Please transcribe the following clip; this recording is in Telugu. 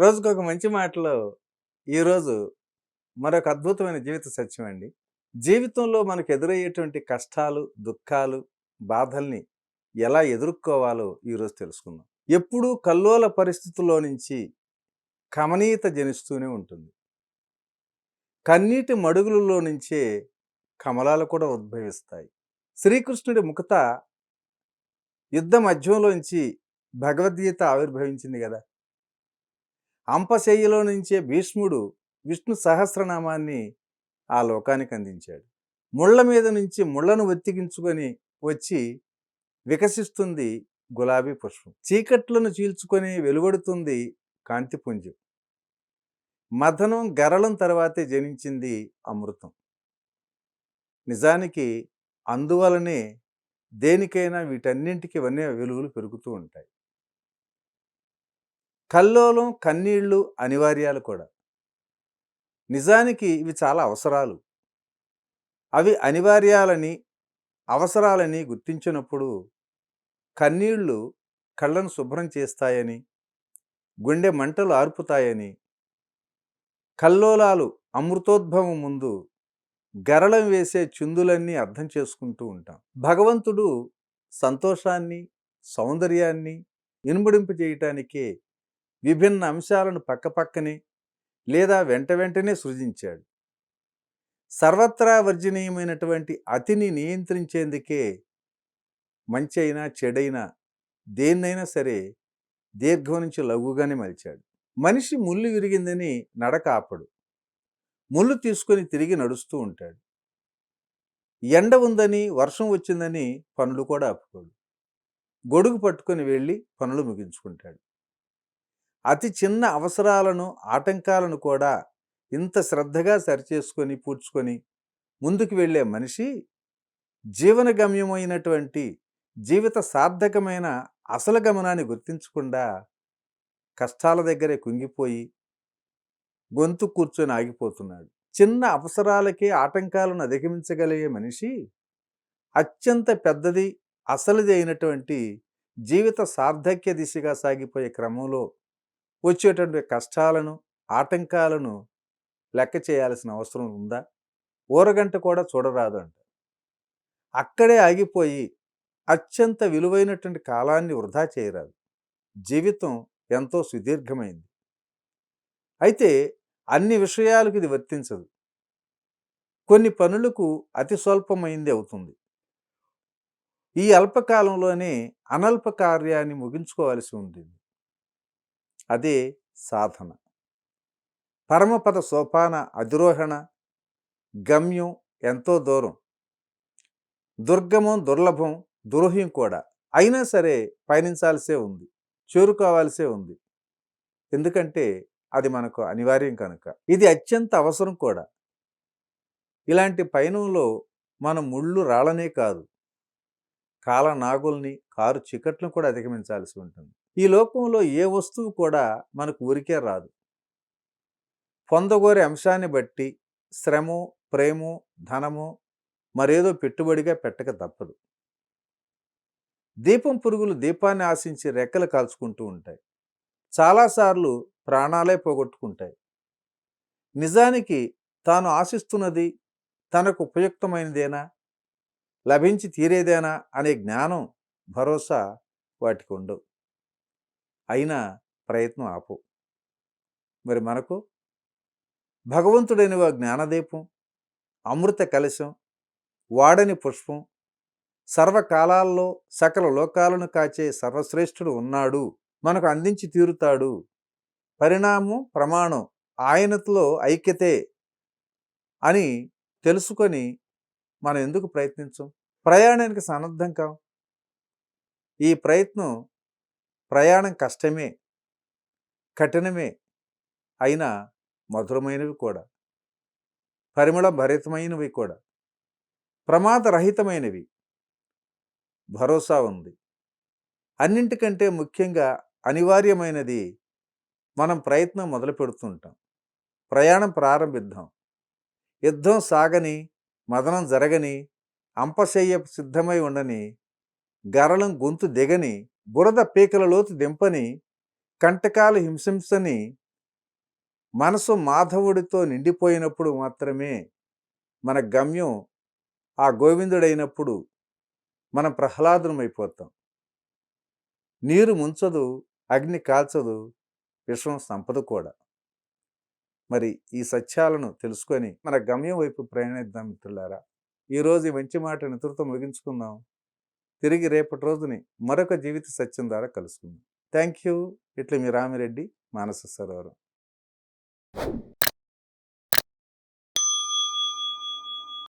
రోజుకొక మంచి మాటలో ఈరోజు మరొక అద్భుతమైన జీవిత సత్యం అండి. జీవితంలో మనకు ఎదురయ్యేటువంటి కష్టాలు, దుఃఖాలు, బాధల్ని ఎలా ఎదుర్కోవాలో ఈరోజు తెలుసుకుందాం. ఎప్పుడూ కల్లోల పరిస్థితుల్లో నుంచి కమనీయత జనిస్తూనే ఉంటుంది. కన్నీటి మడుగులలో నుంచే కమలాలు కూడా ఉద్భవిస్తాయి. శ్రీకృష్ణుడి ముఖత యుద్ధ మధ్యంలోంచి భగవద్గీత ఆవిర్భవించింది గదా! అంపశయ్యలో నుంచే భీష్ముడు విష్ణు సహస్రనామాన్ని ఆ లోకానికి అందించాడు. ముళ్ళ మీద నుంచి ముళ్ళను వెత్తిగించుకొని వచ్చి వికసిస్తుంది గులాబీ పుష్పం. చీకట్లను చీల్చుకొని వెలువడుతుంది కాంతిపుంజం. మథనం గరళం తర్వాతే జనించింది అమృతం. నిజానికి అందువలనే దేనికైనా వీటన్నింటికి ఇవన్నీ విలువలు పెరుగుతూ ఉంటాయి. కల్లోలం, కన్నీళ్లు అనివార్యాలు కూడా. నిజానికి ఇవి చాలా అవసరాలు. అవి అనివార్యాలని, అవసరాలని గుర్తించినప్పుడు కన్నీళ్లు కళ్ళను శుభ్రం చేస్తాయని, గుండె మంటలు ఆర్పుతాయని, కల్లోలాలు అమృతోద్భవం ముందు గరళం వేసే చిందులన్నీ అర్థం చేసుకుంటూ ఉంటాం. భగవంతుడు సంతోషాన్ని, సౌందర్యాన్ని ఇనుమడింపు చేయటానికే విభిన్న అంశాలను పక్కపక్కనే లేదా వెంటనే సృజించాడు. సర్వత్రా వర్జనీయమైనటువంటి అతిని నియంత్రించేందుకే మంచి అయినా చెడైనా దేన్నైనా సరే దీర్ఘం నుంచి లఘుగానే మలిచాడు. మనిషి ముళ్ళు విరిగిందని నడక ఆపడు. ముళ్ళు తీసుకొని తిరిగి నడుస్తూ ఉంటాడు. ఎండ ఉందని, వర్షం వచ్చిందని పనులు కూడా ఆపుకోడు. గొడుగు పట్టుకొని వెళ్ళి పనులు ముగించుకుంటాడు. అతి చిన్న అవసరాలను, ఆటంకాలను కూడా ఇంత శ్రద్ధగా సరిచేసుకొని పూడ్చుకొని ముందుకు వెళ్ళే మనిషి జీవన గమ్యమైనటువంటి జీవిత సార్థకమైన అసలు గమనాన్ని గుర్తించకుండా కష్టాల దగ్గరే కుంగిపోయి గొంతు కూర్చొని ఆగిపోతున్నాడు. చిన్న అవసరాలకే ఆటంకాలను అధిగమించగలిగే మనిషి అత్యంత పెద్దది, అసలుది అయినటువంటి జీవిత సార్థక్య దిశగా సాగిపోయే క్రమంలో వచ్చేటువంటి కష్టాలను, ఆటంకాలను లెక్క చేయాల్సిన అవసరం ఉందా? ఊరగంట కూడా చూడరాదు అంట. అక్కడే ఆగిపోయి అత్యంత విలువైనటువంటి కాలాన్ని వృధా చేయరాదు. జీవితం ఎంతో సుదీర్ఘమైంది. అయితే అన్ని విషయాలకు ఇది వర్తించదు. కొన్ని పనులకు అతి స్వల్పమైంది అవుతుంది. ఈ అల్పకాలంలోనే అనల్ప కార్యాన్ని ముగించుకోవాల్సి ఉంటుంది. అదే సాధన. పరమపద సోపాన అధిరోహణ, గమ్యం ఎంతో దూరం, దుర్గమం, దుర్లభం, దురూహ్యం కూడా. అయినా సరే పయనించాల్సే ఉంది, చేరుకోవాల్సే ఉంది. ఎందుకంటే అది మనకు అనివార్యం కనుక. ఇది అత్యంత అవసరం కూడా. ఇలాంటి పయనంలో మనం ముళ్ళు రాళ్ళనే కాదు, కాల నాగుల్ని, కారు చికట్లను కూడా అధిగమించాల్సి ఉంటుంది. ఈ లోకంలో ఏ వస్తువు కూడా మనకు ఊరికే రాదు. పొందగోరే అంశాన్ని బట్టి శ్రమో, ప్రేమో, ధనమో మరేదో పెట్టుబడిగా పెట్టక తప్పదు. దీపం పురుగులు దీపాన్ని ఆశించి రెక్కలు కాల్చుకుంటూ ఉంటాయి. చాలాసార్లు ప్రాణాలే పోగొట్టుకుంటాయి. నిజానికి తాను ఆశిస్తున్నది తనకు ఉపయుక్తమైనదేనా, లభించి తీరేదేనా అనే జ్ఞానం, భరోసా వాటికి ఉండవు. అయినా ప్రయత్నం ఆపు. మరి మనకు భగవంతుడైన జ్ఞానదీపం, అమృత కలశం, వాడని పుష్పం, సర్వకాలాల్లో సకల లోకాలను కాచే సర్వశ్రేష్ఠుడు ఉన్నాడు, మనకు అందించి తీరుతాడు. పరిణామం, ప్రమాణం ఆయనతో ఐక్యతే అని తెలుసుకొని మనం ఎందుకు ప్రయత్నించం? ప్రయాణానికి సన్నద్ధం కాం. ఈ ప్రయాణం కష్టమే, కఠినమే, అయినా మధురమైనవి కూడా, పరిమళ భరితమైనవి కూడా, ప్రమాదరహితమైనవి. భరోసా ఉంది. అన్నింటికంటే ముఖ్యంగా అనివార్యమైనది మనం ప్రయత్నం మొదలు పెడుతుంటాం. ప్రయాణం ప్రారంభిద్దాం. యుద్ధం సాగని, మదనం జరగని, అంపశయ్య సిద్ధమై ఉండని, గరళం గొంతు దిగని, బురద పీకల లోతు దింపని, కంటకాలు హింసించని, మనసు మాధవుడితో నిండిపోయినప్పుడు మాత్రమే మన గమ్యం ఆ గోవిందుడైనప్పుడు మనం ప్రహ్లాదమైపోతాం. నీరు ముంచదు, అగ్ని కాల్చదు, విషం సంపద కూడా. మరి ఈ సత్యాలను తెలుసుకొని మన గమ్యం వైపు ప్రయాణిద్దాం మిత్రులారా. ఈరోజు ఈ మంచి మాట ఇంతటితో ముగించుకుందాం. తిరిగి రేపటి రోజుని మరొక జీవిత సత్యం ద్వారా కలుసుకుందాం. Thank you. ఇట్లా మీ రామిరెడ్డి, మానస సరోవరం.